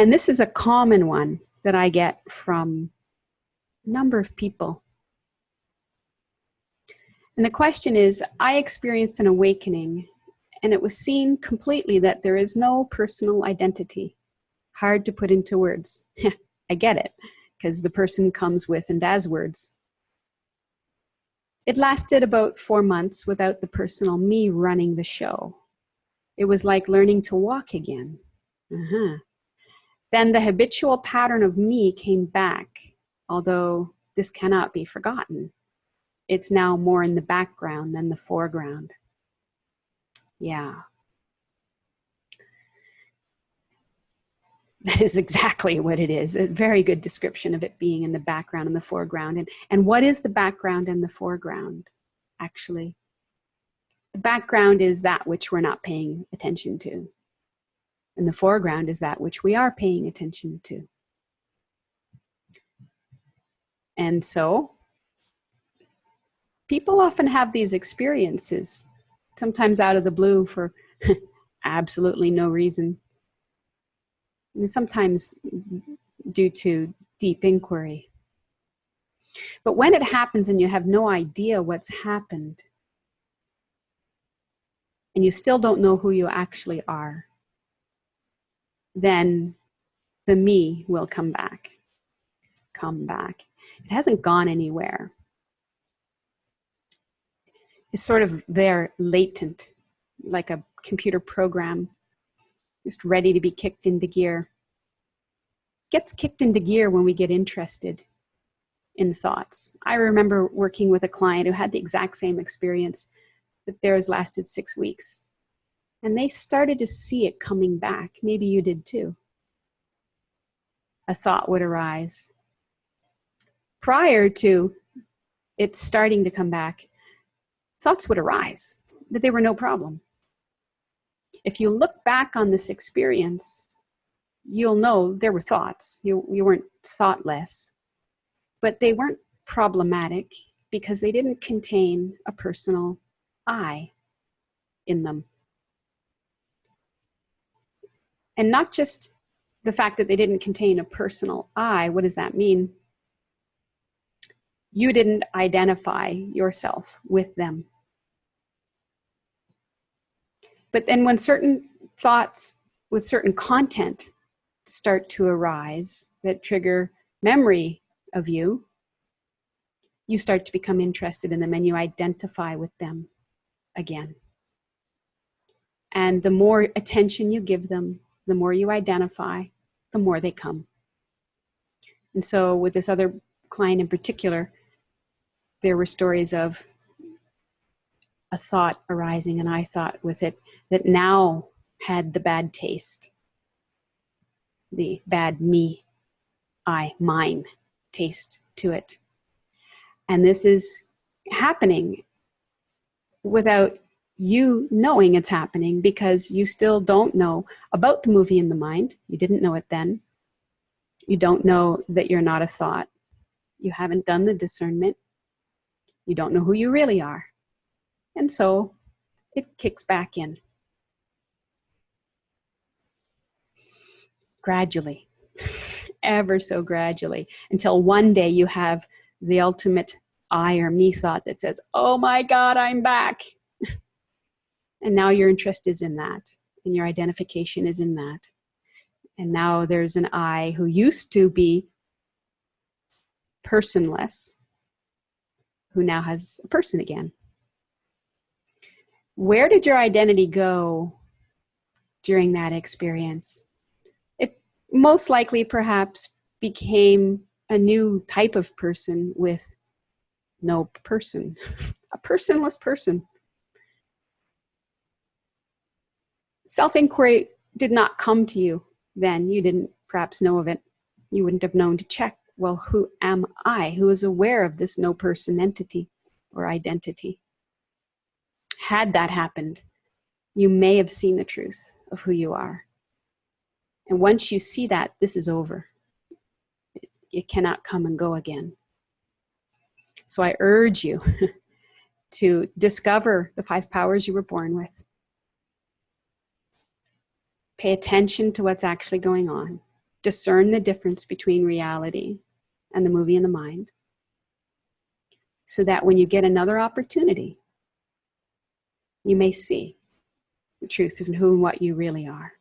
And this is a common one that I get from a number of people. And the question is, I experienced an awakening, and it was seen completely that there is no personal identity. Hard to put into words. I get it, because the person comes with and as words. It lasted about 4 months without the personal me running the show. It was like learning to walk again. Then the habitual pattern of me came back, although this cannot be forgotten. It's now more in the background than the foreground. Yeah. That is exactly what it is. A very good description of it being in the background and the foreground. And what is the background and the foreground, actually? The background is that which we're not paying attention to. And the foreground is that which we are paying attention to. And so, people often have these experiences, sometimes out of the blue for absolutely no reason. And sometimes due to deep inquiry. But when it happens and you have no idea what's happened, and you still don't know who you actually are, then the me will come back. Come back. It hasn't gone anywhere. It's sort of there, latent, like a computer program, just ready to be kicked into gear. Gets kicked into gear when we get interested in thoughts. I remember working with a client who had the exact same experience, but theirs lasted 6 weeks. And they started to see it coming back. Maybe you did too. A thought would arise. Prior to it starting to come back, thoughts would arise, but they were no problem. If you look back on this experience, you'll know there were thoughts. You weren't thoughtless, but they weren't problematic because they didn't contain a personal I in them. And not just the fact that they didn't contain a personal I. What does that mean? You didn't identify yourself with them. But then when certain thoughts with certain content start to arise that trigger memory of you, you start to become interested in them and you identify with them again. And the more attention you give them, the more you identify, the more they come. And so with this other client in particular, there were stories of a thought arising, and I thought with it that now had the bad taste, the bad me, I, mine taste to it. And this is happening without you knowing it's happening because you still don't know about the movie in the mind. You didn't know it then. You don't know that you're not a thought. You haven't done the discernment. You don't know who you really are. And so it kicks back in. Gradually, ever so gradually, until one day you have the ultimate I or me thought that says, oh my God, I'm back. And now your interest is in that, and your identification is in that. And now there's an I who used to be personless, who now has a person again. Where did your identity go during that experience? It most likely perhaps became a new type of person with no person, a personless person. Self-inquiry did not come to you then. You didn't perhaps know of it. You wouldn't have known to check, well, who am I? Who is aware of this no person entity or identity? Had that happened, you may have seen the truth of who you are. And once you see that, this is over. It cannot come and go again. So I urge you to discover the 5 powers you were born with. Pay attention to what's actually going on. discern the difference between reality and the movie in the mind, so that when you get another opportunity, you may see the truth of who and what you really are.